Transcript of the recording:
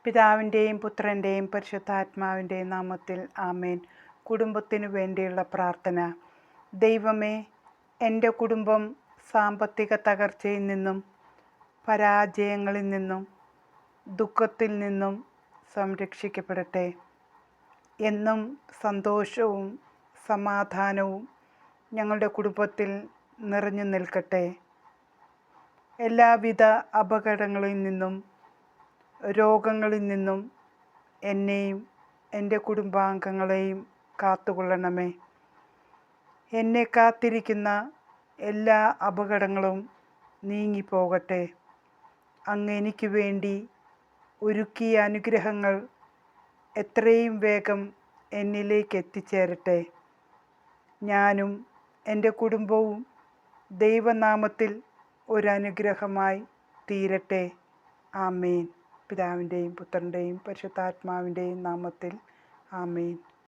പിതാവിൻ്റെയും പുത്രൻ്റെയും പരിശുദ്ധാത്മാവിൻ്റെയും നാമത്തിൽ ആമേൻ. കുടുംബത്തിനു വേണ്ടിയുള്ള പ്രാർത്ഥന. ദൈവമേ, എൻ്റെ കുടുംബം സാമ്പത്തിക തകർച്ചയിൽ നിന്നും പരാജയങ്ങളിൽ നിന്നും ദുഃഖത്തിൽ നിന്നും സംരക്ഷിക്കപ്പെടട്ടെ. എന്നും സന്തോഷവും സമാധാനവും ഞങ്ങളുടെ കുടുംബത്തിൽ നിറഞ്ഞു നിൽക്കട്ടെ. എല്ലാവിധ അപകടങ്ങളിൽ നിന്നും രോഗങ്ങളിൽ നിന്നും എന്നെയും എൻ്റെ കുടുംബാംഗങ്ങളെയും കാത്തുകൊള്ളണമേ. എന്നെ കാത്തിരിക്കുന്ന എല്ലാ അപകടങ്ങളും നീങ്ങിപ്പോകട്ടെ. അങ്ങ് എനിക്ക് വേണ്ടി ഒരുക്കിയ അനുഗ്രഹങ്ങൾ എത്രയും വേഗം എന്നിലേക്ക് എത്തിച്ചേരട്ടെ. ഞാനും എൻ്റെ കുടുംബവും ദൈവനാമത്തിൽ ഒരനുഗ്രഹമായി തീരട്ടെ. ആമേൻ. പിതാവിൻ്റെയും പുത്രൻ്റെയും പരിശുദ്ധാത്മാവിൻ്റെയും നാമത്തിൽ ആമേൻ.